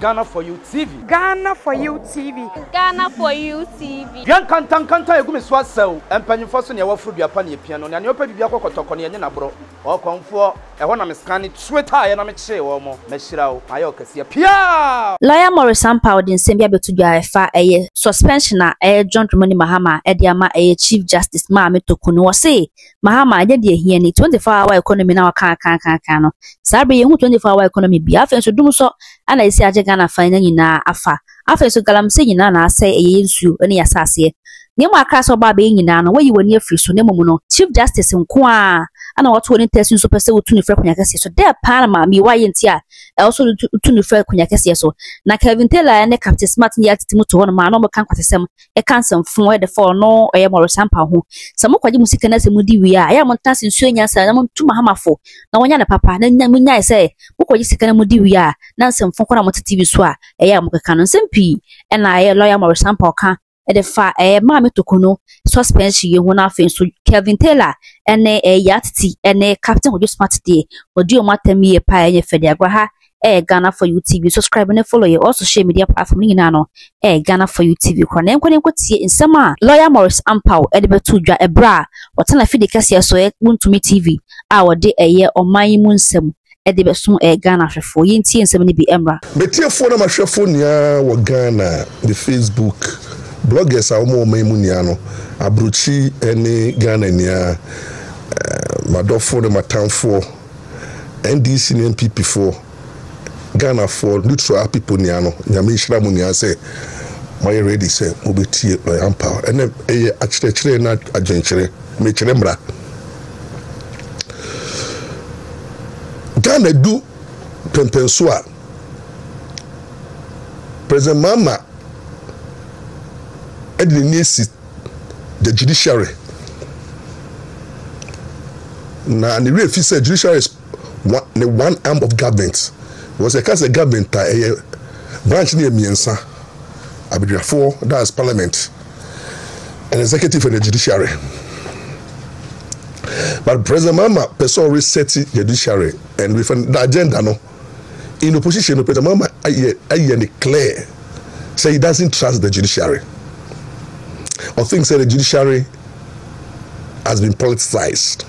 Ghana for you TV. Ghana for you TV. Ghana for you TV. Yan kanta egumi so asew empanyimfo so ne wafuru duapa ne piano ne opa bibia kokotoko ne nye na bro o konfo e ho na meskani Twitter ye na me kire wo mo mahira wo ayo kase pia. Lawyer Maurice Ampaw din sembia betu dwa efa eye suspension na John Dramani Mahama e dia ma Chief Justice Maame Tokunu wo say Mahama anya de hia ni 24-hour economy na waka kan no sabe ye hu 24-hour economy bia afa so dum so ana isi aje Ghana fa nyina afa so galamse nyina na ase eye nsu ene asase ne mo akra so ba be nyina no wayi wani afri so ne momu no Chief Justice nko a ana wato woni test so pese wotu ni fra kunya kase so there pa ma mi waye ntia also wotu ni fra kunya kase so na Kevin Taylor ne Captain Smart ni atiti muto no ma no mo kan kwatesem e kan samfo e de for no e Maurice Ampaw ho samo kwaje musika na se mudi wi a ya mo ntase nsuo nya sa na mo tu Mahama fo na wonya na papa na nya munya se mo kwaje sika na mudi wi a na samfo kwa na mo TV so a e ya mo keka no sempi e na e Lawyer Maurice Ampaw kan e de fa Maame Tokunu suspension ye ho na afen so Kevin Taylor ene yatiti ene Captain Ojo Smart dey odi o matami ye pa enye fede agwa ha Ghana for you TV. Subscribe and follow you also share media platform ni na no Ghana for you TV kwa na enko tie nsema Lawyer Maurice Ampaw e de betu dwa ebra wotana fide kase so Wontumi TV a wode eye oman mu nsem e de beso Ghana hwefo yentie nsem ni bi emra betiefo na mahwefo nia wo Ghana the Facebook bloggers a omo oman mu nia no abruchi ene Ghana nia madofo de matamfo NDC and NPP for Ghana for neutral people niano nyame hira mu nia say my ready say obeti Ampaw ene achire na agenchere me kire mra Ghana do pempenso a President Mahama edinesi the judiciary na the real say judiciary is one arm of government was a case of government branch near miensa abidrafo that's parliament and executive and the judiciary but President Mahama person reset the judiciary and with the agenda no in opposition President Mahama I clear say he doesn't trust the judiciary or thinks that the judiciary has been politicized.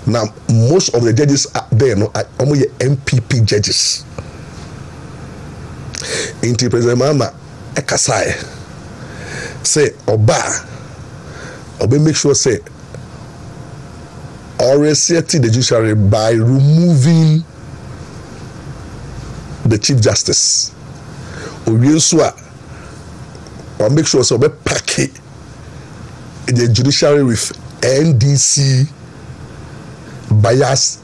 Now, most of the judges are there, no, are only MPP judges. Inti President Mahama ekasai say Oba make sure say or reset the judiciary by removing the Chief Justice. Or make sure so be pack the judiciary with NDC bias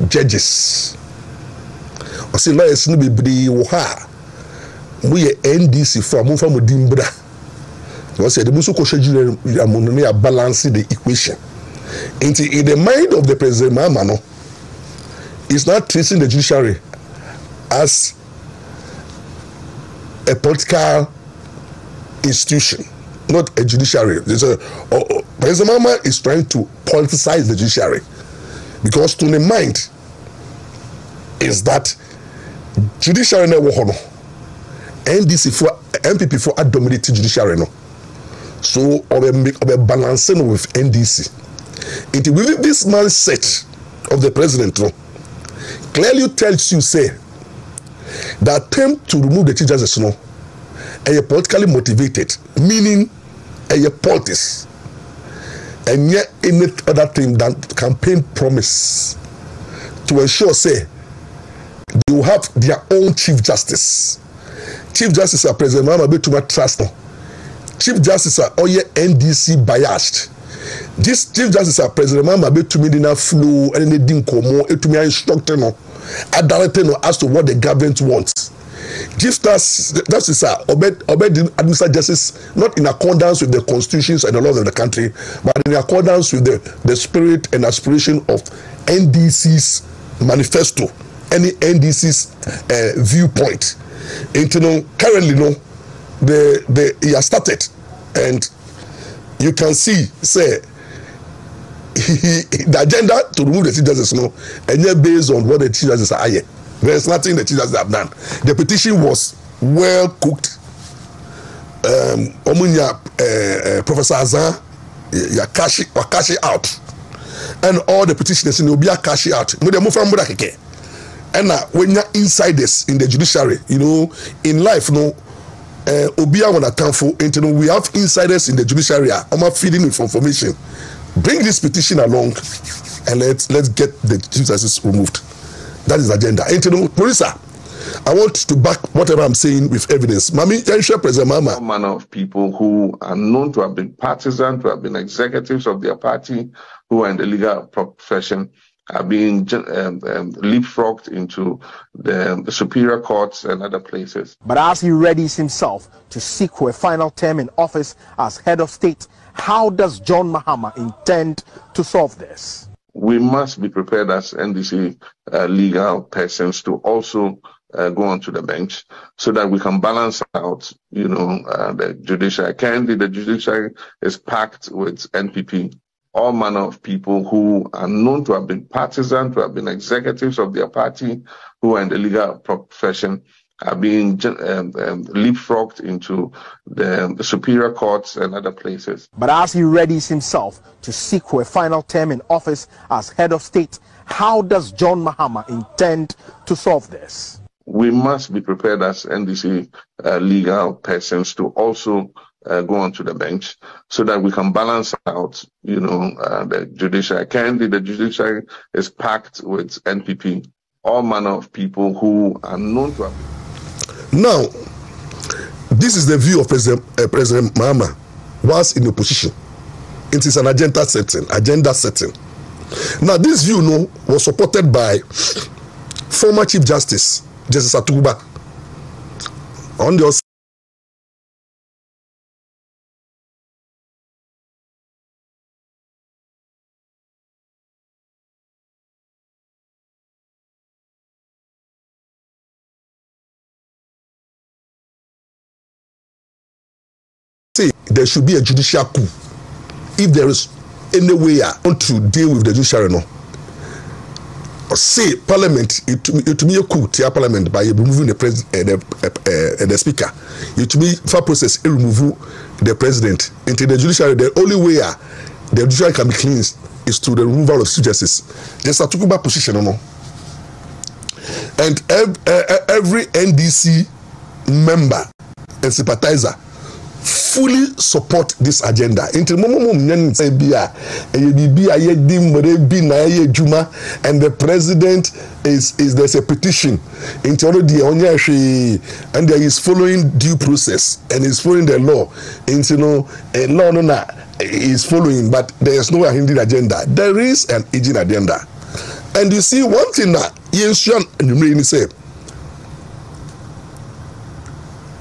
judges. Or say lawyers no be ha we NDC for mo fa mo dimbra. Because the muso ko schedule amonone balance the equation. In the mind of the President Mahama no is not treating the judiciary as a political institution, not a judiciary. President Mahama is trying to politicize the judiciary because to the mind is that judiciary never honor NDC for MPP for dominate judiciary no. So or balancing with NDC. Within this mindset of the president no, clearly tells you say the attempt to remove the Chief Justice no are politically motivated, meaning a politics, and yet any other thing than campaign promise to ensure say they will have their own Chief Justice. Chief Justice are President Mahama be too much trust no. Chief Justice are all NDC biased. This Chief Justice are President Mahama be too many flow and any didn't come more to me instructor no, adult no as to what the government wants. Chief Justice are administer justice not in accordance with the constitutions and the laws of the country, but in accordance with the spirit and aspiration of NDC's manifesto, any NDC's viewpoint. Currently, no, he has started, and you can see, say, the agenda to remove the Chief Justice, no, and yet based on what the Chief Justice are. There's nothing the Chief Justice have done. The petition was well cooked. Professor Azan, you cash it out. And all the petitioners in Obia cash it out. And when you're insiders in the judiciary, you know, in life, no, Obia want account for, we have insiders in the judiciary, I'm feeding with information. Bring this petition along and let's get the Chief Justice removed. That is the agenda. Maurice, I want to back whatever I'm saying with evidence. Mami, President Mahama. All manner of people who are known to have been partisan, to have been executives of their party, who are in the legal profession, are being leapfrogged into the superior courts and other places. But as he readies himself to seek for a final term in office as head of state, how does John Mahama intend to solve this? We must be prepared as NDC legal persons to also go onto the bench so that we can balance out, you know, the judiciary. Currently, the judiciary is packed with NPP. All manner of people who are known to have been partisan, to have been executives of their party, who are in the legal profession, are being leapfrogged into the superior courts and other places. But as he readies himself to seek for a final term in office as head of state, how does John Mahama intend to solve this? We must be prepared as NDC legal persons to also go onto the bench so that we can balance out, you know, the judiciary. Currently, the judiciary is packed with NPP. All manner of people who are known to have. Now, this is the view of President Mahama whilst in opposition. It is an agenda setting. Now, this view, no, was supported by former Chief Justice Atuba on the there should be a judicial coup. If there is any way I want to deal with the judiciary, no. Say Parliament, it will be a coup to Parliament by removing the speaker. It will be for process remove the president into the judiciary. The only way the judiciary can be cleansed is through the removal of Chief Justice. There's a Tukuba position, no. And every NDC member and sympathizer fully support this agenda. And the president is there's a petition and there is following due process and is following the law. Law is following, but there is no hidden agenda. There is an hidden agenda. And you see one thing that you say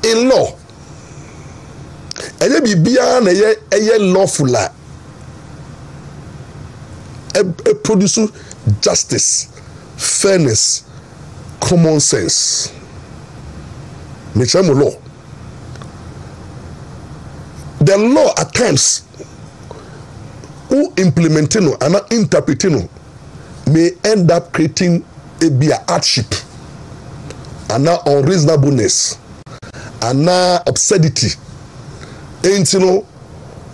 in law. Eye bibia na eye lawful produce justice, fairness, common sense. Law. The law at times who implementing and interpreting may end up creating a hardship and unreasonableness and absurdity. And you know,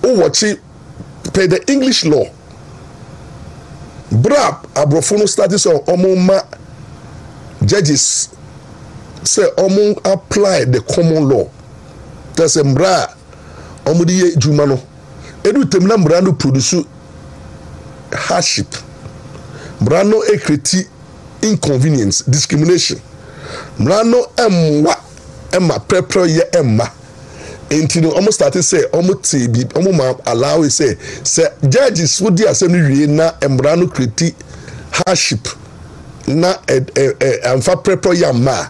watch it per the English law. Brab abrofono status on omoma judges say omo apply the common law. That's a mbra omudi jumano. Edu temna mbra no produce hardship. Mbra no ekreti inconvenience, discrimination. Mbra no emma prepare ye emma. Until almost started say almost TB almost allow it say judges would the assembly na embrano criti hardship na and for prepare yama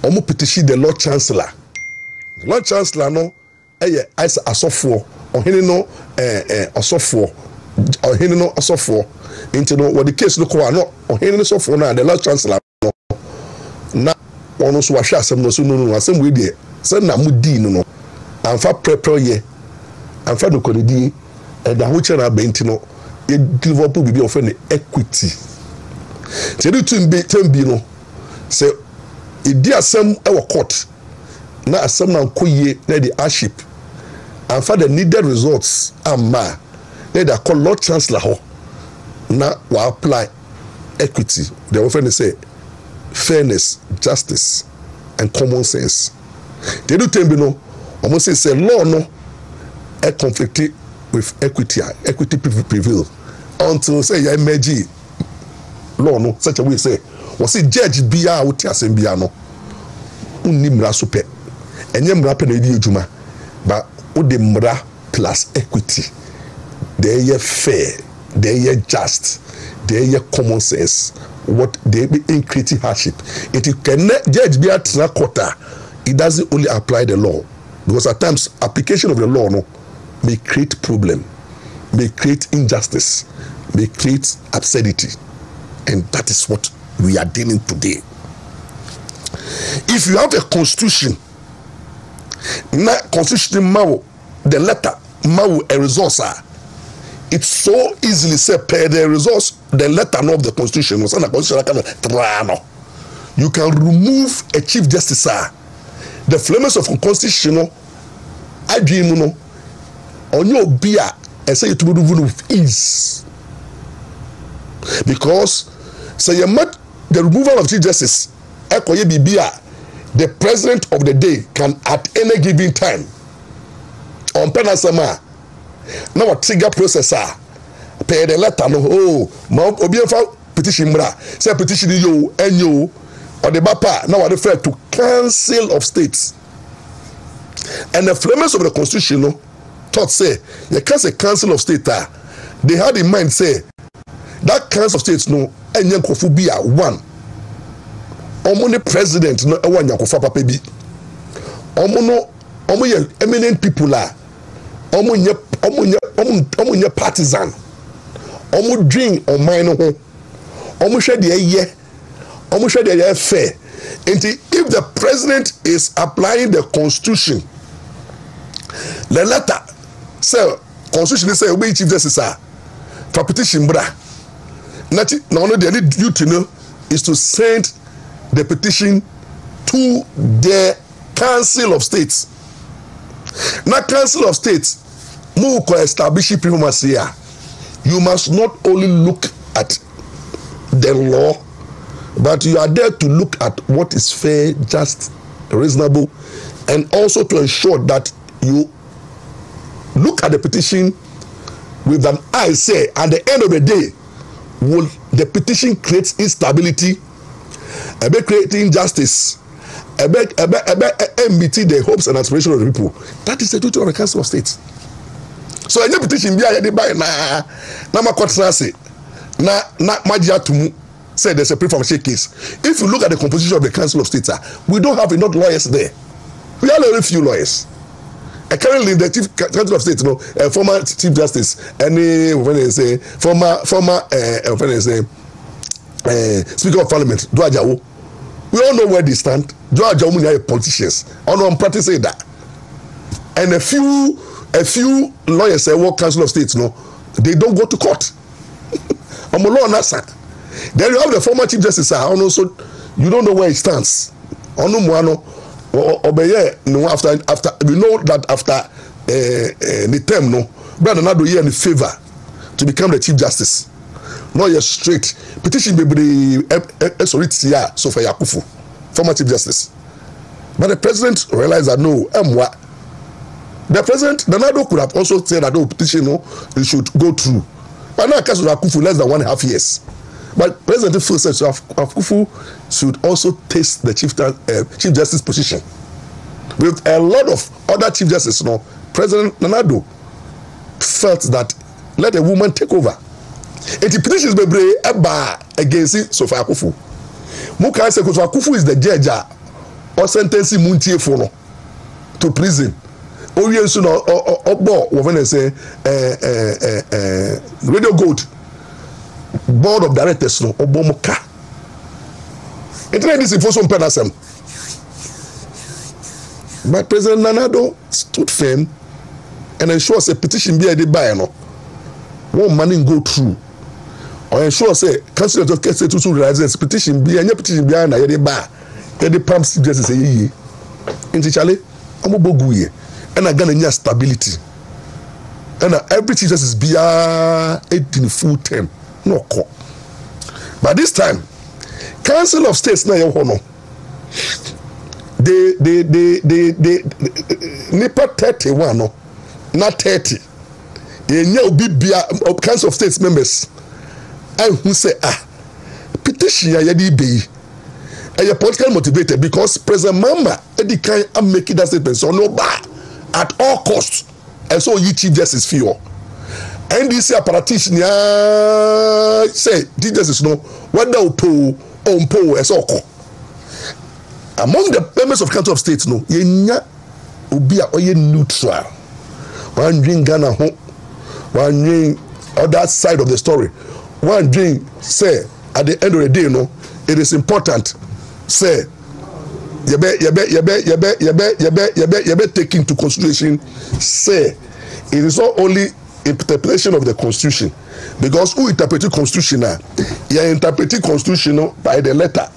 almost petition the Lord Chancellor. The Lord Chancellor no as asofo or hini no asofo or hini no asofo into no what the case look no or hini no asofo na the Lord Chancellor no na one so washa asem no so no asem we dey say na mudi no Anfa prepare ye anfa no kodidi e da ho chera benti no e develop bibi of equity. Tell you to be no say Idi asem ewo court na asem na nkoye na the hardship and for the needed results amma na the call Lord Chancellor ho na wa apply equity. They often say fairness, justice and common sense. They do tell me no almost say law no a conflict with equity prevail until say ya emerge law no such a way say was it judge bia wo ti asem bia no unni mra so pe enye mra pe na edi ejuma but wo de mra plus equity they ye fair, they ye just, they ye common sense, what they be in creating hardship. If you can judge be at quarter, it doesn't only apply the law, because at times application of the law no may create problem, may create injustice, may create absurdity, and that is what we are dealing today. If you have a constitution, na constitution mawo the letter mawo a resource it's so easily said per the resource the letter of the constitution was na constitution you can remove a chief justice the flames of constitution adwin no onye obi a say to do with ease, because say you met the removal of chief justice ekoye bibia the president of the day can at any given time on penasama now what trigger processor pay the letter no oh ma obi enfa petition mra say petition yo enyo or the bapa now what refer to council of states, and the framers of the constitution no thought say you can't say council of state they had in mind say that council of states no enye nkofu bia one omuni president no ewa nyakofa papa bi omo ye eminent people omunye partisan omu dream on mine ho omu hwe de ye fair. And if the president is applying the constitution, the letter say constitution say obey chief justice for petition bra na only they need you to know is to send the petition to the council of states. Now council of states mu ko establish primacy here. You must not only look at the law, but you are there to look at what is fair, just, reasonable, and also to ensure that you look at the petition with an eye. Say at the end of the day, will the petition create instability, creating injustice, meeting the hopes and aspirations of the people? That is the duty of the Council of State. So any petition be a by na makotrase na magia to say there's a pre-formation case. If you look at the composition of the Council of State, we don't have enough lawyers there. We have very few lawyers. Currently, the Chief Council of State, former Chief Justice, former Speaker of Parliament, Duajawo. We all know where they stand. Duajawo are politicians. I'm practicing that. And a few lawyers say, what Council of State, they don't go to court. I'm a law on that side. Then you have the former Chief Justice, also you don't know where he stands. After we know that after the term, brother Nado here in favor to become the Chief Justice. No, you're straight. Petition be so for Yakufu, former Chief Justice. But the president realized that no, the president, Nado could have also said that petition it should go through. But now case of Yakufu less than 1.5 years. But President feels that Yakufu should also taste the Chief Justice position. With a lot of other Chief Justices, President Nado felt that let a woman take over. And the petitions be against Sofa Yakufu. Muka say Sofa Yakufu is the judge or sentencing Muntie Fono to prison. Oriensu no obo when they say Radio Gold board of directors no obo muka. This is for some penasem. But President Nanado stood firm and ensure say petition be a by no one money go through. Or ensure say council of case to realize petition be any petition be na ye by the pumps just say ye into Charlie I'm a boguye and I gonna need stability and every teacher is be 18 full term no call. But this time Council of States na your honor they nipa 31 no not 30 ye be Council of States members and who say petition ya di be a politically motivated because President Mahama Eddie can make that statement so no bad at all costs and so you chief justice feel NDC apparatus say justice no whether on po as all among the members of Council of States no yenya obi a oye neutral one drink Ghana ho one drink other side of the story one drink say at the end of the day no it is important say you take into consideration say it is not only interpretation of the constitution because who interpret the constitution now you interpret the constitution by the letter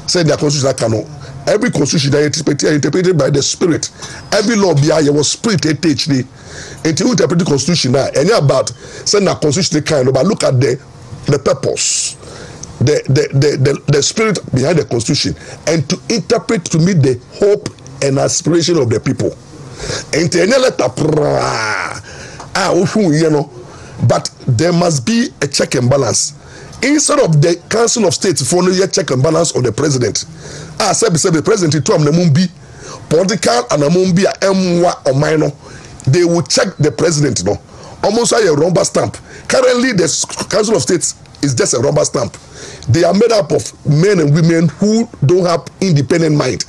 say the constitution cannot every constitution that interpreted by the spirit every law be was spirit HD until you interpret the constitution now and about say the constitution kind but look at the purpose the spirit behind the constitution and to interpret to meet the hope and aspiration of the people and but there must be a check and balance instead of the Council of State for no check and balance on the president said the president to am political and amumbi or minor they will check the president no almost like a rubber stamp currently the Council of State is just a rubber stamp. They are made up of men and women who don't have independent mind.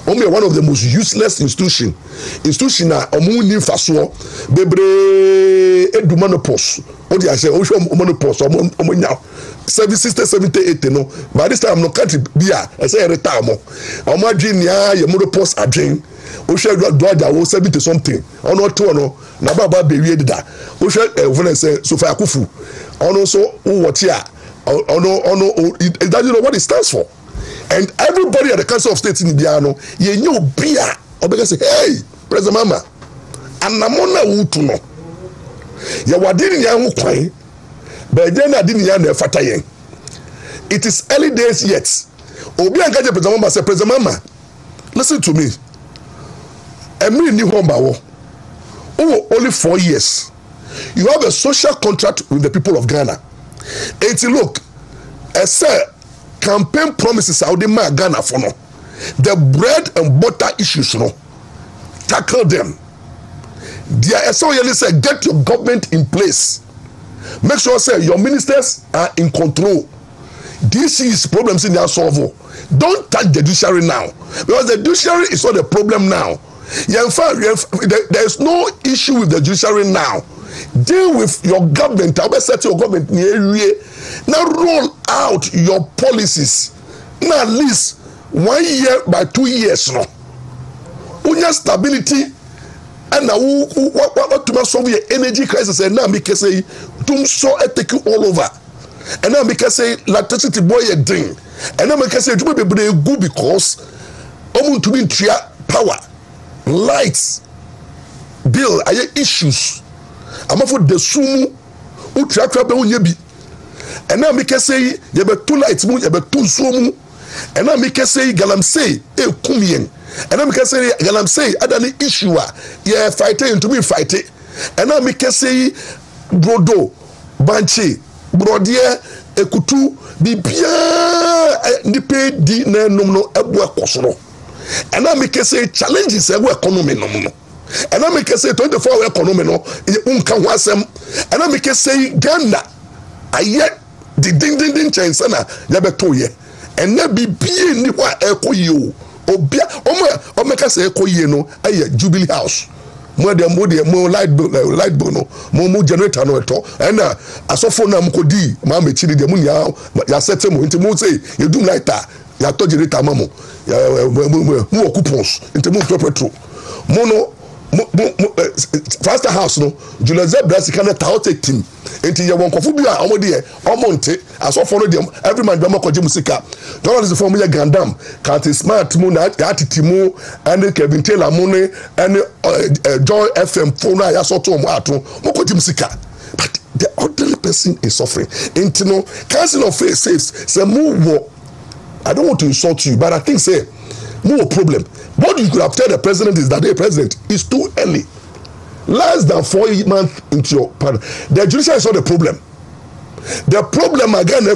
Only one of the most useless institution na omuni faso bebre edumanopos. What do I say? Osho monopos omonya 78 no. By this time no country bia I say retire mo. Omo adwin ya ye monopos adwin. Osho doaja wo 70 something. Ono to no na baba bewie dida. Osho even say so fa akufu. Ono so what here it doesn't know what it stands for. And everybody at the Council of State in Biano, you know, beer, or because say, hey, President Mahama, and Namona Wutuno. You were didn't young quay, but then I didn't young fatayen. It is early days yet. Obi and President Mahama said, President Mahama, listen to me. A new home only 4 years. You have a social contract with the people of Ghana. And look, campaign promises how they make Ghana for no. The bread and butter issues, no. Tackle them. They say get your government in place. Make sure say your ministers are in control. This is problems in their solve. Don't touch the judiciary now. Because the judiciary is not the problem now. There is no issue with the judiciary now. Deal with your government. I'll set your government now roll out your policies. Now at least 1 year by 2 years. No. Unya stability and now what to solve your energy crisis and now because say so take you all over. And now because say electricity boy a thing. And now because say you be good because to be power, lights, bill, issues. I'm for the sumu utratra be unyebi and now make say you be two lights mu you be two sumu and now make say galamsey e kumien and now make say galamsey adani issue yeah fighting to me fight it and now make say brodo banchi brodier ekutu bibia nipe di na no ebu ekosoro and now make say challenges ebu economy no. And I make say 24-hour economy no unka ho asem and I make say Ghana aye the ding chance na ya beto ye and na bibie ni wa ekoyi o obia o make say ekoyi no aye Jubilee House mo light bill no mo generator no eto and asofo na mkodi ma mechiri de mu ya set mo nti mo say you do lighter ya to generator mamo mo coupons nti mo petrol mono Faster House no Julius Brasi can ta team enti ye won kofu bia omode ye omonte I saw follow them every man be ko musika journalist for me gandam can't smart mu na atitimu and Kevin Taylor money and Joy FM phone ya so to mo ato mo ko musika but the ordinary person is suffering intino council of faith says say mo I don't want to insult you but I think say more problem what you could have told the president is that the president is too early less than 4 months into your partner. The judiciary is not the problem. The problem again,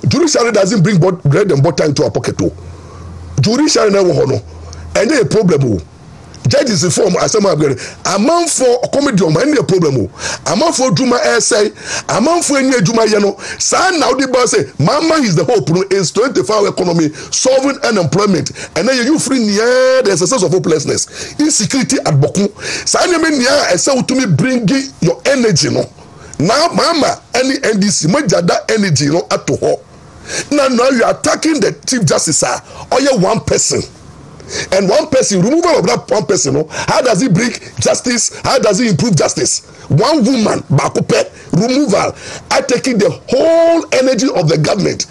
judiciary doesn't bring bread and butter into our pocket. Judiciary never honor, and there's a problem. Judges inform as a man for comedy and a problem. A man for Juma essay, a man for any Juma Yano. Son now the boss say, Mama is the hope is 24-hour economy, solving unemployment, and then you free near the sense of hopelessness, insecurity at Boku. Son, you mean, I say to me, bring your energy, no. Now, Mama, any NDC, that energy, no, at to her. Now you are attacking the Chief Justice, or you one person. And one person, removal of that one person, how does it bring justice? How does it improve justice? One woman, Bakupe, removal, are taking the whole energy of the government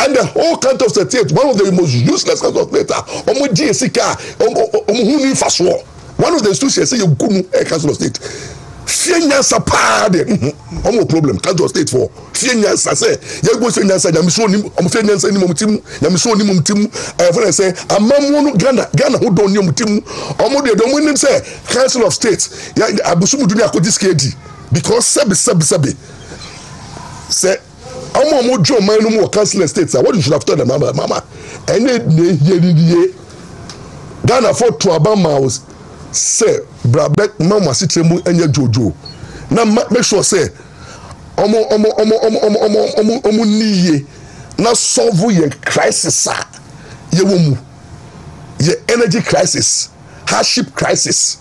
and the whole country of state, one of the most useless country of state, one of the institutions say you council of state. Fienyansa paade omo problem country of state for fienyansa say you go fienyansa na miso ni omo fienyansa ni momutim na miso ni momutim for say amamu no Ghana ho don ni momutim omo de don nim say council of state ya abusumu dunia ko diskedi because sabi say omo jo man no mo council of state what you should have told them mama ene ye Ghana for to Obama was say brabek mama sitremu enye jojo na make sure say omo niye na solve your crisis ye womu ye energy crisis hardship crisis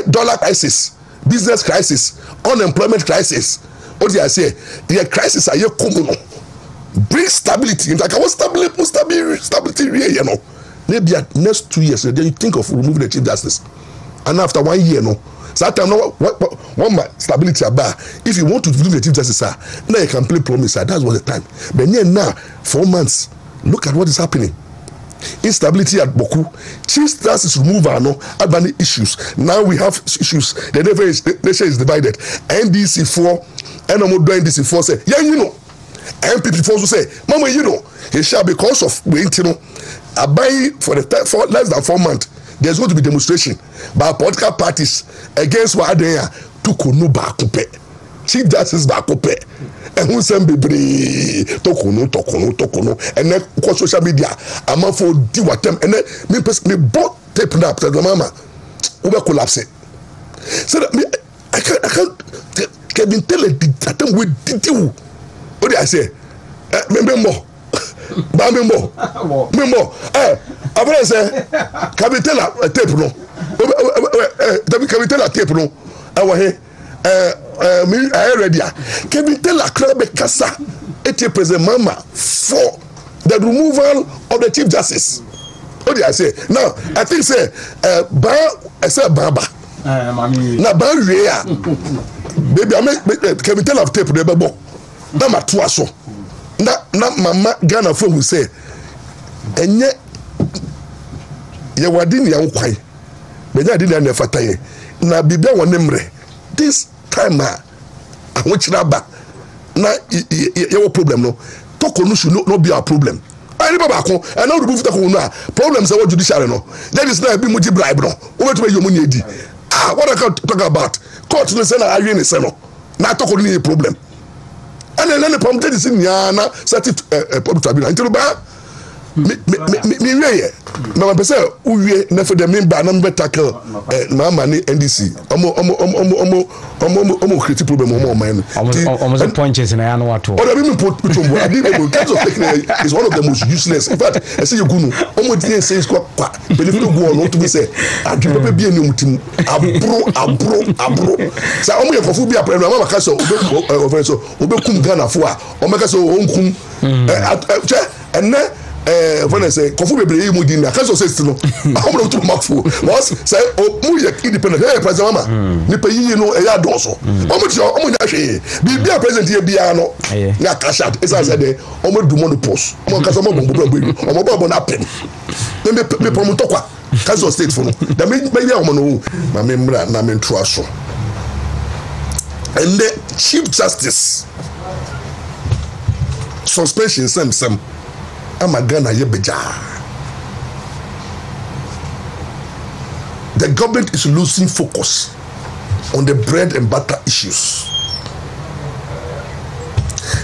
dollar crisis business crisis unemployment crisis what I say the crisis are ye komo bring stability in fact I want stability you know maybe at next 2 years then you think of removing the Chief Justice. And after 1 year, no, so that time, no, one stability about. If you want to do the Chief Justice, now you can play promise. That's what the time. But now, 4 months, look at what is happening. Instability at Boku. Chief Justice removal, no, have many issues. Now we have issues. The nation is divided. NDC4, and I'm doing NDC4 say, yeah, you know. MPP4 will say, Mama, you know, it shall because of waiting, I buy for less than 4 months. There's going to be demonstration by political parties against what they are to kunu bakupe. Chief Justice bakupe. And who send be tokuno. And then on social media, I'm for diwatem. And then me bought tape up to the mama. Ube collapse. So that me I can't Kevin tell it that we did you. What did I say? Remember. Membo. Après ça, Kabitela tape no. Kabitela tape no. Awahe me ready. Kabitela krabe kasa était president mama for the removal of the Chief Justice. What did I say? Now, I think say baba. Na ba wea. Baby I make Kabitela tape de bebo. Na matua so. Na mama Ghana for who say enye ye wadini ya ukwai benya dini na fataye na bibia wonemre this time ahwochiraba na ye wo problem no toko no should no be our problem ani baba ko and now remove toko no problem say what judiciary no that is now be muji bribe no obeto be yomu ni edi what I can talk about court no say na awie ni say no na toko ni problem. And then the problem is in Yana, certificate public tribunal. Until ba, me we. Mama pese uwe never the member number tackle. Mama ni NDC. Omo create problem omo man. Almost punches in Yana wato. Or the women put chombo. I did kinds of technique is one of the most useless. In fact, I say you go no. Omo dey say kwa. Believe no go on to be say. I give people be any mutim. Abro. Say omo ye kofu bi apre mama ka so obe kum Ghana fo a. Omo ka so onkum. And when I say kofu bebre mu di na kaso say no amro to mafo was say mu ye independent hey president mama ni pe yi no e ya doso omo nya hwe bibia president ye bia no na cash out esa say de omo du monopause omo kasa mo bombo bombo omo bombo na pen me promoto kwa kaso state for no da me ya omo no ma me mra na me ntro aso and the chief justice suspension sem Amagana yebeja. The government is losing focus on the bread and butter issues.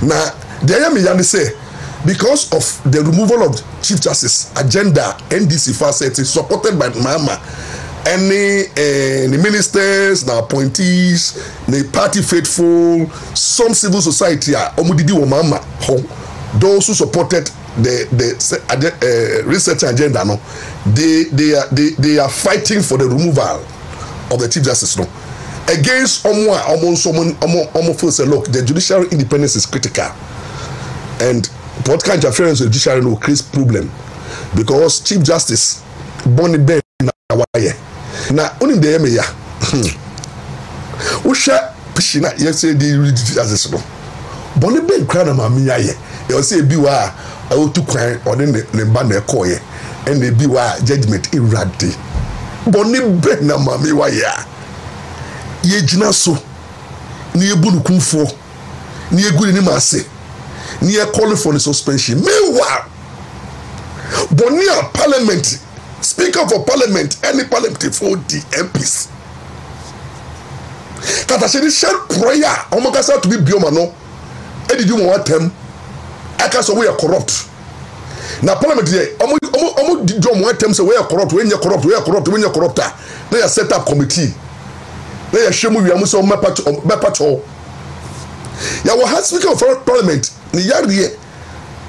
Now, the Ayami say because of the removal of Chief Justice agenda, NDC facility supported by Mahama, the ministers, the appointees, the party faithful, some civil society, those who supported the research agenda, no, they are fighting for the removal of the Chief Justice, no, against almost say, look, the judicial independence is critical, and what kind of interference with the judiciary will create problem because Chief Justice Bonnie Ben now only the area. Usha Pishina, yes, the Chief Justice, no, Bonnie Ben Crana Mamiya, you say Biwa. I will to cry or then the banner coy and the biwa judgment irradi. Bonnie Benna Mammy Waya Ye Jinaso near Bunukumfo near Gudinimase near calling for the suspension. Meanwhile, Bonia Parliament, Speaker for Parliament, any Parliament for the MPs. Katashini shall prayer, Omagasa to be Biomano, and did you want them? I can't say we are corrupt. Now Parliament here, almost drum one time say we are corrupt, when you're corrupt, we are corrupt, when you're corrupt. They are set up committee. They are shame we are so mapacho. Ya wa speaker of Parliament, ni yari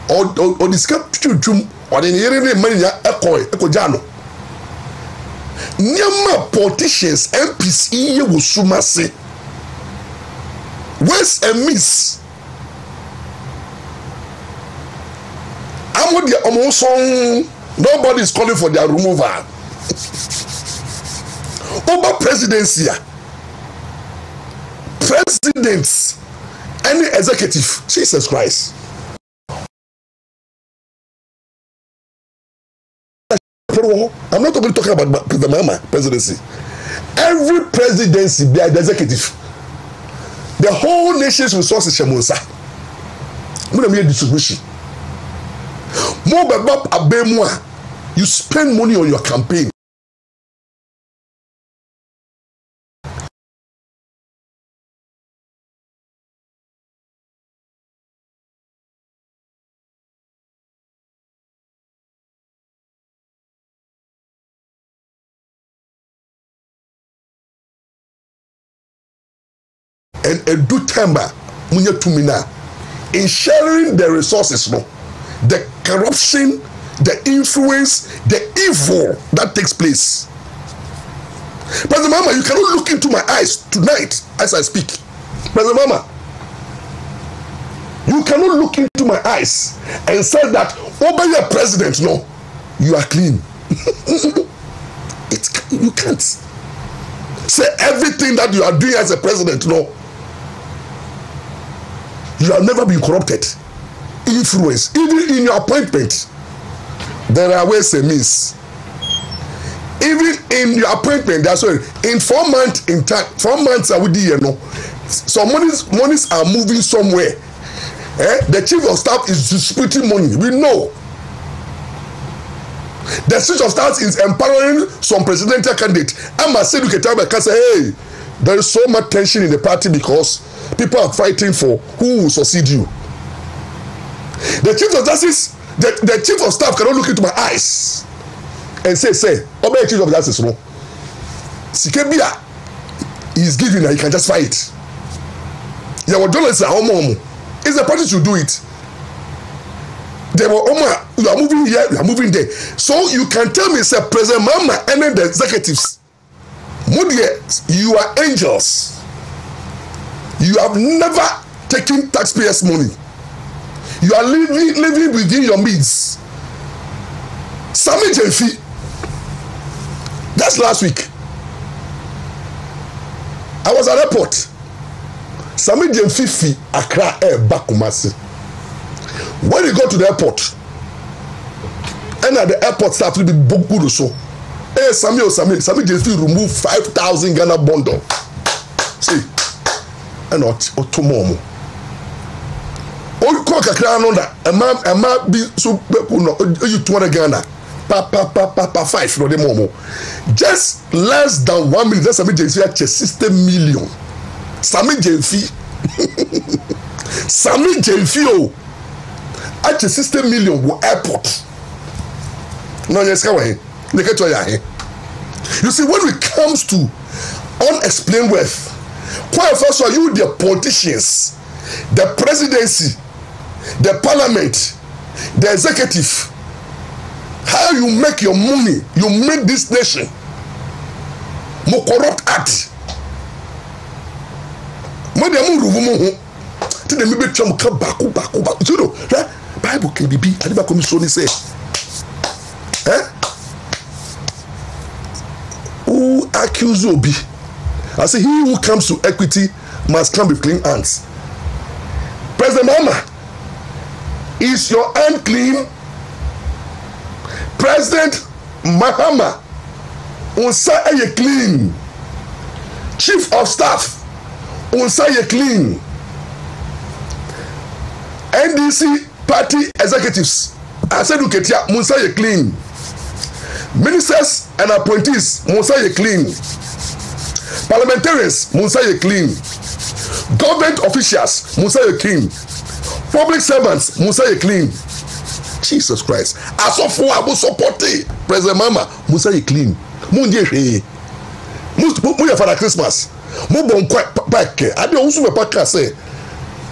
or discuss chum or the yere money ya eko jano. Nyama politicians MPs iye wo sumase. West and Miss. Nobody is calling for their removal. Over presidency, presidents, any executive, Jesus Christ. I'm not only talking about the Mahama presidency. Every presidency, they are the executive. The whole nation's resources, Shamunsa. Distribution. You spend money on your campaign. And a do temba munya tumina in sharing the resources, no, the corruption, the influence, the evil that takes place. President Mahama, you cannot look into my eyes tonight as I speak. President Mahama, you cannot look into my eyes and say that over your president, no, you are clean. You can't say everything that you are doing as a president, no. You have never been corrupted. Influence, even in your appointment, there are ways and means. Even in your appointment, that's why in 4 months in time, 4 months are we there, no. Some monies are moving somewhere. The chief of staff is disputing money. We know. The chief of staff is empowering some presidential candidate. I must say, hey, there is so much tension in the party because people are fighting for who will succeed you. The chief of justice, the chief of staff cannot look into my eyes and say, obey chief of justice, no. Sikebia is giving and you can just fight. Your journalists are home. It's the party to do it. They were you are moving here, you are moving there. So you can tell me, say, President Mahama and then the executives, you are angels. You have never taken taxpayers' money. You are living within your means. Sami Jemfi, just last week, I was at airport. Sami Jemfi fi Accra back Kumasi. When you go to the airport, and at the airport staff will be booked good so. Hey, Sami Jemfi remove 5,000 Ghana bundle. See, and not tomorrow. Oh, cook a crown on that. A man be so you 200 Ghana. Pa 5 no the momo. Just less than 1 million. That's Sami Jemfi at 60 million. Sami Jemfi. Sami Jemfi oh. At 60 million wo airport. No, yes, come on. You see, when it comes to unexplained wealth, quite first of all, you the politicians, the presidency, the parliament, the executive, how you make your money, you make this nation more corrupt act. When they move, till they maybe come back. You know, right? Bible can be. I never come so say. Who accuse Obi? I say he who comes to equity must come with clean hands. President Mahama, is your hand clean? President Mahama, unsa ye clean. Chief of Staff, unsa ye clean. NDC party executives, I said uketia unsa ye clean. Ministers and appointees, Musa ye clean. Parliamentarians, Musa ye clean. Government officials, Musa ye clean. Public servants, Musa ye clean. Jesus Christ. As of who abu supporting President Mahama, Musa ye clean. Munye he. Mu ya for Christmas. Mu bon kwa pack. Ade osu me pack say.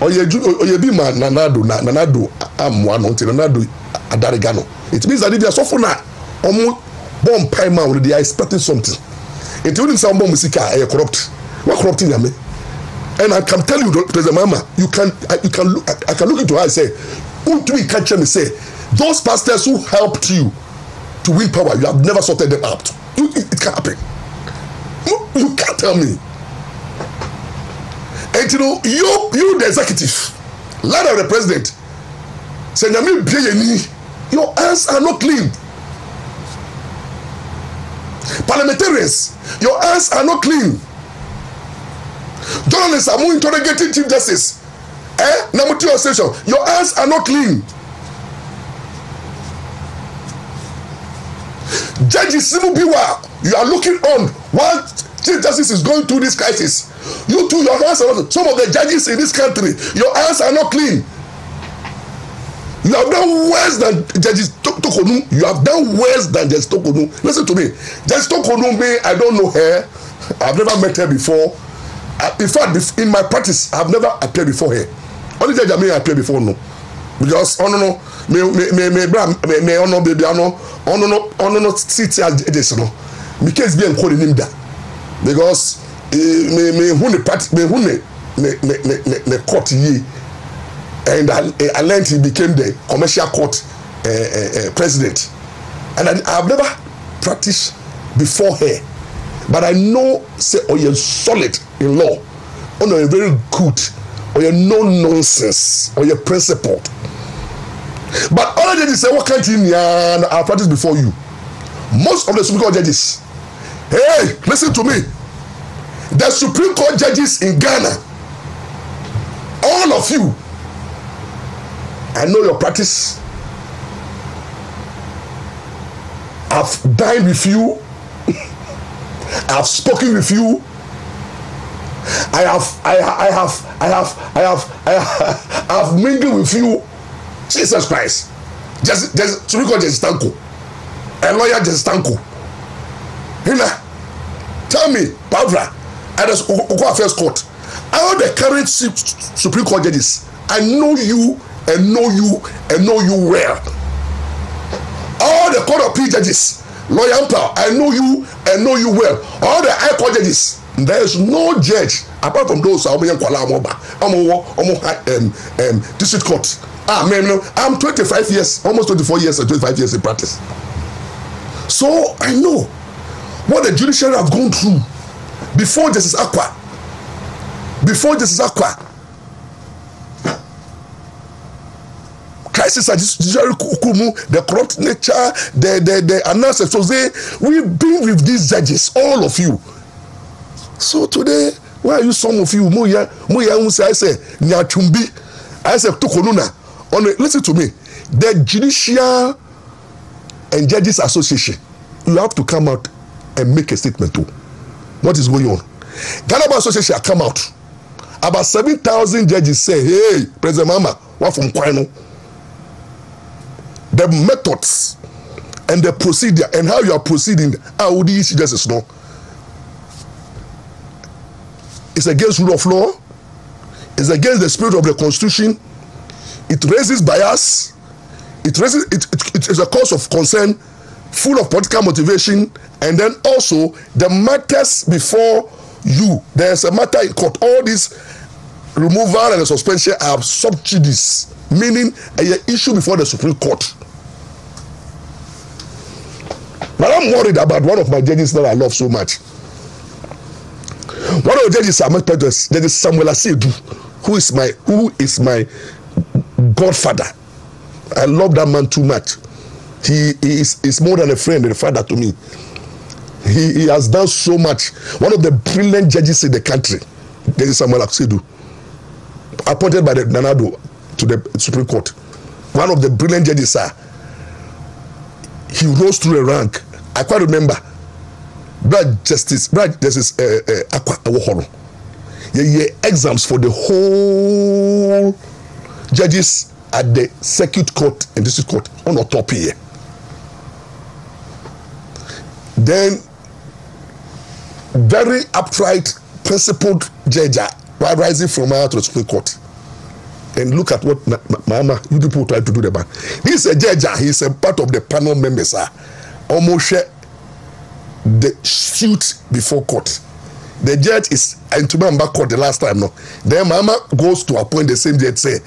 Oye bi ma nanado amwa no nti nanado adarigano. It means that if you are so na omo bomb pie man they are expecting something. It wouldn't sound bomb music corrupt. What corrupting me? And I can tell you, President Mahama, you can look. I can look into her and say, who do we catch them and say, those pastors who helped you to win power, you have never sorted them out. It can't happen. You can't tell me. And you know, you the executive, led of the president, say, your hands are not clean. Parliamentarians, your hands are not clean. Journalists are more interrogating Chief Justice. Namutu station, your hands are not clean. Judges, you are looking on while Chief Justice is going through this crisis. You too, your hands are not. Some of the judges in this country, your hands are not clean. You have done worse than Judges Tokonu. You have done worse than Judges Tokonu. Listen to me. Judges Tokonu, I don't know her. I've never met her before. In fact, in my practice, I've never appeared before her. Only judge I may appear before no. Because city as no. Because be calling him that. Because me court ye. And I learned he became the commercial court president. And I've never practiced before her. But I know, say, oh, you're solid in law. Oh, no, you're very good. Or you're no nonsense. Or you're principled. But all judges say, what can't you I've practiced before you? Most of the Supreme Court judges, hey, listen to me. The Supreme Court judges in Ghana, all of you, I know your practice. I've dined with you. I've spoken with you. I have mingled with you. Jesus Christ. Just Supreme Court Justice Tanko. A lawyer Justice Tanko. Hina, tell me, Pavra, at the Oko Affairs Court, all the current Supreme Court judges, I know you and know you well. All the Court of Appeal judges, lawyer Ampaw, I know you and know you well. All the High Court judges, there is no judge apart from those district court. I'm 25 years, almost 24 years and 25 years in practice. So I know what the judiciary have gone through before Justice Ampaw. Crisis at judiciary kumu, the corrupt nature, the analysis. So we've been with these judges, all of you. So today, why are you some of you? I say nyachumbi. I say tukonuna. Listen to me. The Judicial and Judges Association, you have to come out and make a statement too. What is going on? Ghana Bar Association come out. About 7,000 judges say, hey, President Mahama, what from Kwano? The methods and the procedure and how you are proceeding, how the issue justice know. It's against rule of law. It's against the spirit of the Constitution. It raises bias. It is a cause of concern, full of political motivation, and then also the matters before you. There's a matter in court. All these removal and the suspension are subjudice, meaning an issue before the Supreme Court. But I'm worried about one of my judges that I love so much. One of the judges are my judges. There is Samuel Asedu, who is my godfather. I love that man too much. He is more than a friend and a father to me. He has done so much. One of the brilliant judges in the country. There is Samuel Asedu, appointed by the Nanado to the Supreme Court. One of the brilliant judges, sir. He rose through the rank. I quite remember. Brad Justice Akwa Awohoro. Exams for the whole judges at the circuit court and district court on top here. Then very upright, principled judge rising from her to the Supreme Court. And look at what Mahama, you people try to do the ban. He's a judge, he's a part of the panel members, almost the suit before court. The judge is into member court the last time, no. Then Mahama goes to appoint the same judge, say,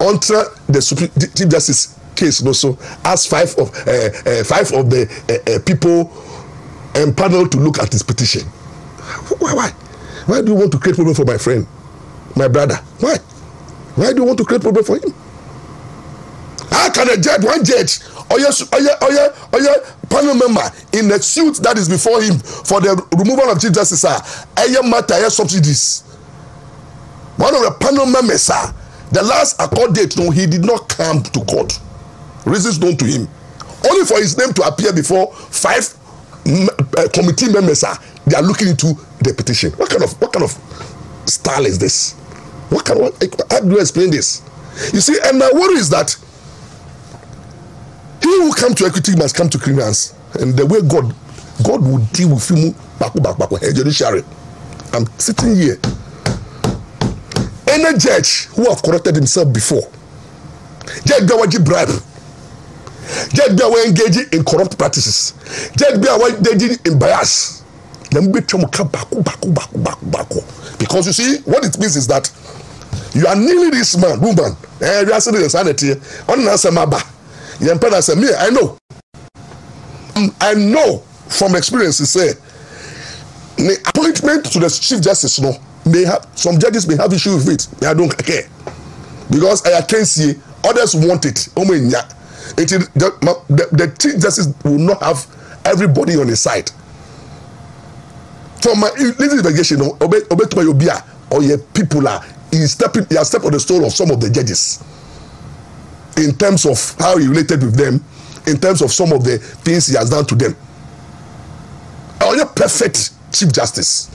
until the Supreme Chief Justice case, no, so ask five of the people and panel to look at his petition. Why do you want to create problem for my friend, my brother? Why do you want to create problem for him? How can a judge, one judge, or your panel member in a suit that is before him for the removal of Chief Justice, matter subsidies? One of the panel members, sir, the last accord date, no, he did not come to court. Reasons known to him. Only for his name to appear before 5 committee members, sir, they are looking into the petition. What kind of style is this? How do you explain this? You see, and my worry is that he who come to equity must come to criminals. And the way God will deal with him, judiciary. I'm sitting here. Any judge who have corrupted himself before, judge be away bribe, judge be away engaging in corrupt practices, judge be away engaging in bias. Because you see, what it means is that you are nearly this man, woman, and you are saying insanity. I know from experience, say the appointment to the Chief Justice, no, may have some judges may have issue with it. I don't care because I can see others want it. The Chief Justice will not have everybody on his side. For my little investigation, or your people are step on the stone of some of the judges in terms of how he related with them, in terms of some of the things he has done to them. Or your perfect Chief Justice.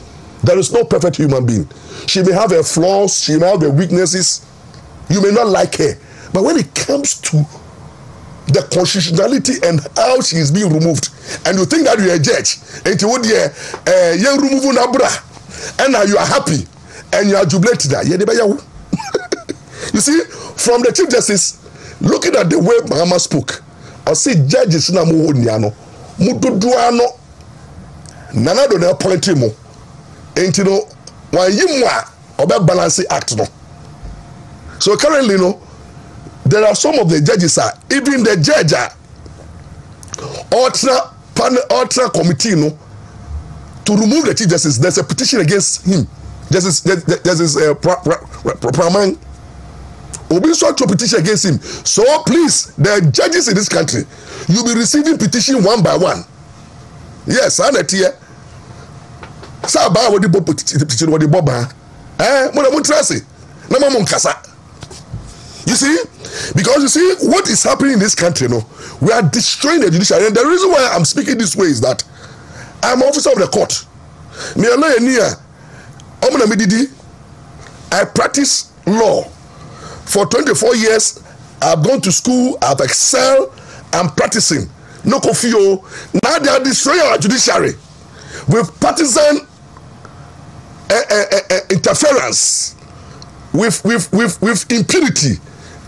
There is no perfect human being. She may have her flaws, she may have her weaknesses. You may not like her, but when it comes to the constitutionality and how she is being removed, and you think that you are a judge, and you would remove Nabra, and now you are happy and you are jubilated. You see, from the Chief Justice, looking at the way Mahama spoke, I say judges na mu niano, mududuano, nana do na point mo, enti no wa yimwa obe balance act no. So currently, no, there are some of the judges even the judge or panel ultra committee no to remove the Chief Justice. There's a petition against him. There's Praman. Obi sought to petition against him. So please, the judges in this country, you'll be receiving petition one by one. Yes, I'm not here. Saba what the petition what the boba. You see, because you see what is happening in this country, no, we are destroying the judiciary. And the reason why I'm speaking this way is that I'm an officer of the court. I practice law for 24 years. I've gone to school. I've excelled. I'm practicing. No confio. Now they are destroying our judiciary with partisan interference, with impunity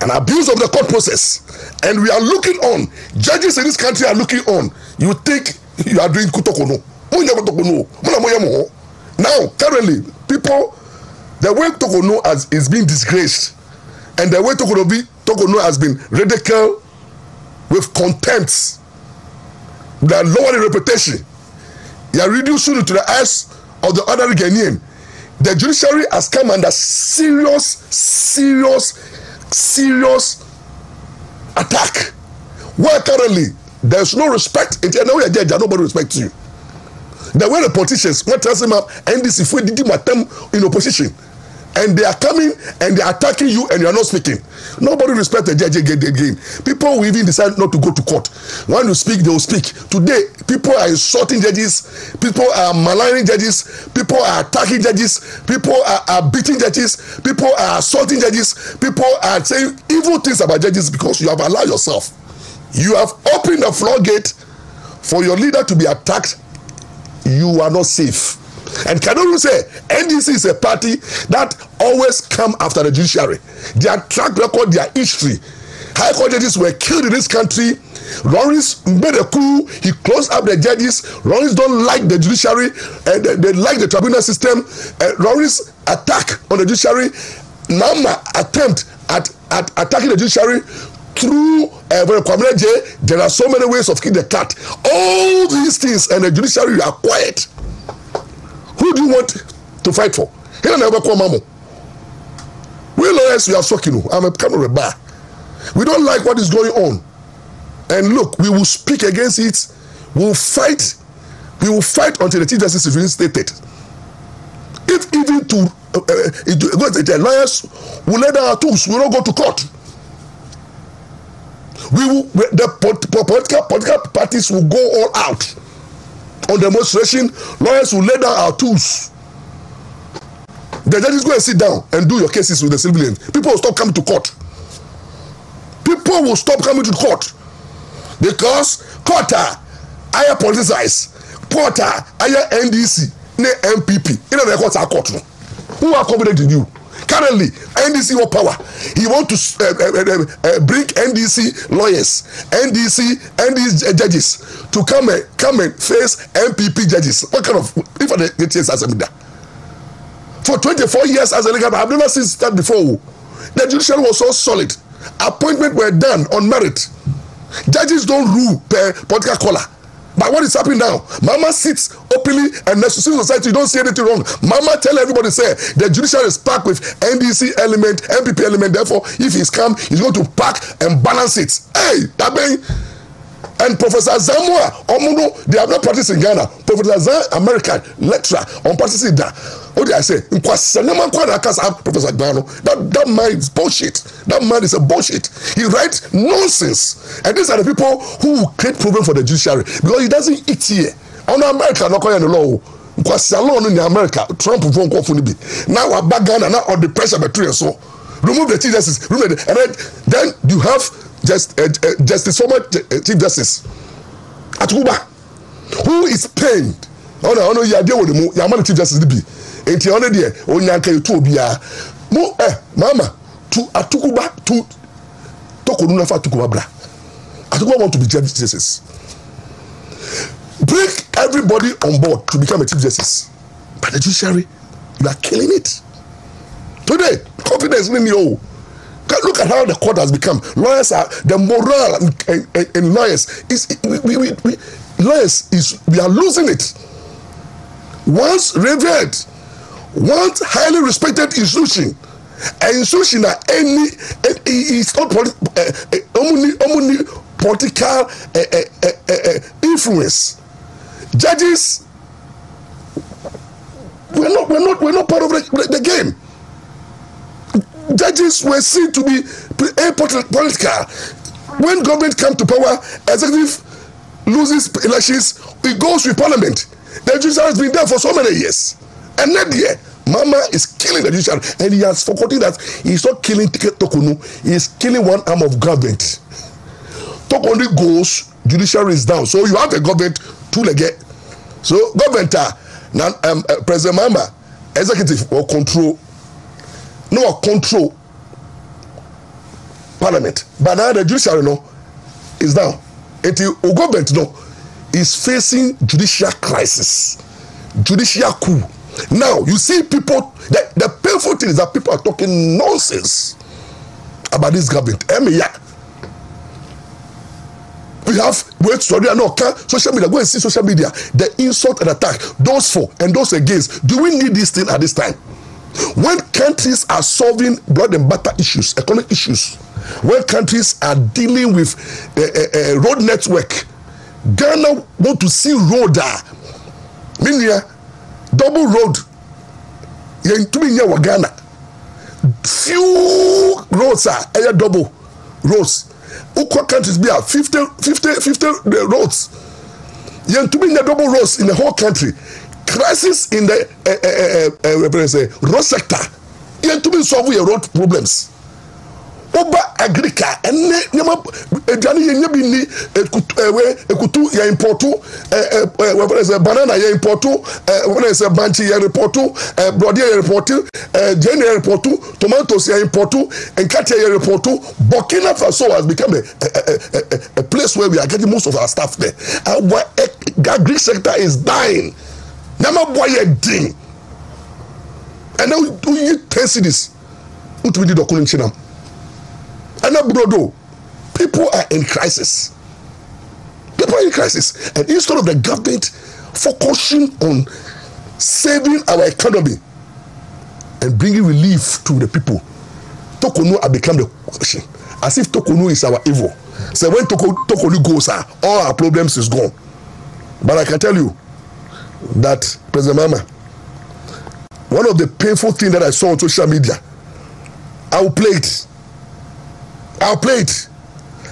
and abuse of the court process. And we are looking on. Judges in this country are looking on. You think you are doing kutokono. Now, currently, people, the way Tokono is being disgraced, and the way Tokono has been ridiculed with contempt, they are lowering reputation. They are reducing it to the eyes of the other Ghanaian. The judiciary has come under serious attack. Where currently there is no respect. Nobody respects you. The way the politicians want to him up NDC if we did them in opposition, and they are coming and they are attacking you and you are not speaking. Nobody respects the judge again. People will even decide not to go to court. When you speak, they will speak. Today, people are insulting judges. People are maligning judges. People are attacking judges. People are beating judges. People are assaulting judges. People are saying evil things about judges because you have allowed yourself. You have opened the floodgate for your leader to be attacked. You are not safe. And can you say NDC is a party that always come after the judiciary? Their track record, their history. High court judges were killed in this country. Maurice made a coup. He closed up the judges. Maurice don't like the judiciary. They like the tribunal system. Maurice attack on the judiciary. Nama attempt at attacking the judiciary through there are so many ways of killing the cat. All these things and the judiciary are quiet. Who do you want to fight for? We lawyers, we are talking. I'm a camera bar. We don't like what is going on. And look, we will speak against it. We will fight. We will fight until the Chief Justice is reinstated. If even the lawyers will let our tools, we will not go to court. The political parties will go all out on demonstration. Lawyers will lay down our tools. The judges go and sit down and do your cases with the civilians. People will stop coming to court. People will stop coming to court because court are higher politicized. Court are higher NDC, MPP. In the courts are court. Who are confident in you? Currently, NDC what power? He want to bring NDC lawyers, NDC judges to come and face MPP judges. What kind of if I get chase as a leader? For 24 years as a leader, I've never seen that before. The judiciary was so solid. Appointments were done on merit. Judges don't rule per political color. But what is happening now? Mama sits openly and the civil society, you don't see anything wrong. Mama tell everybody, say, the judiciary is packed with NDC element, MPP element. Therefore, if he's come, he's going to pack and balance it. Hey, that mean, and Professor Zamwa, Omuno, they have not practiced in Ghana. Professor Zam, American lecturer on practicing that. What did I say? Professor Gbano. That man is bullshit. That man is a bullshit. He writes nonsense. And these are the people who will create problem for the judiciary because he doesn't eat here. On America, not calling the law. Because alone in America, Trump won't go for it. Now we're back Ghana, now on the pressure between us. So remove the Chief Justice, remove it, and then you have Justice, former Chief Justice Atukuba, who is pained. Oh no, you are there with the Yamani Chief Justice be. And you only there, oh Yanka, you two be Mama, to Atukuba, to Tokonuna for Atukuba bra. Atukuba want to be Chief Justice. Bring everybody on board to become a Chief Justice. But the judiciary, you are killing it. Today, confidence in you. Look at how the court has become. Lawyers are the morale in lawyers is lens is we are losing it. Once revered, once highly respected institution, an institution that it's not only political influence. Judges, we're not part of the game. Judges were seen to be political. When government comes to power, executive loses elections, it goes with parliament. The judiciary has been there for so many years. And that year, Mama is killing the judiciary. And he has forgotten that he's not killing Tokunu, he's killing one arm of government. Tokunu goes, judiciary is down. So you have a government to legate. So government, President Mahama, executive or control, control parliament. But now the judiciary is down. Until government is facing judicial crisis, judicial coup. Now you see people. The painful thing is that people are talking nonsense about this government. We have social media. Go and see social media. The insult and attack. Those for and those against. Do we need this thing at this time? When countries are solving bread and butter issues, economic issues, when countries are dealing with a road network, Ghana want to see road. Meaning, double road. Ghana. Few roads are double roads. Ukwa countries be 50 roads. Double roads in the whole country. Crisis in the road sector. Solve your road problems. Oba agrika ekutu ya importu banana ya importu banchi ya importu brody ya importu jene ya importu tomatoes ya importu enkati ya importu. Burkina Faso has become a place where we are getting most of our stuff there. Our agri sector is dying. Nama boy ding. And now you test this. Utu do dokulin chinam. And abroad, people are in crisis. People are in crisis. And instead of the government focusing on saving our economy and bringing relief to the people, Tokonu have become the question. As if Tokonu is our evil. So when Tokonu goes, all our problems is gone. But I can tell you that, President Mahama, one of the painful things that I saw on social media, I will play it. I'll play it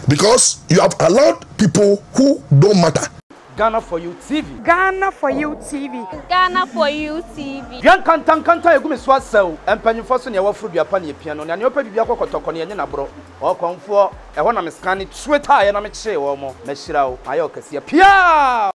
because you have allowed people who don't matter. Ghana for you TV. Ghana for you TV. Ghana for you TV. Yan kanta egumi so asew empanyimfo so ne wafuru duapa ne piano ne opa bibia kokotoko ne nye na bro o konfo e ho na meskani tweta ye na me kye wo mo mehira wo ayo kase pia.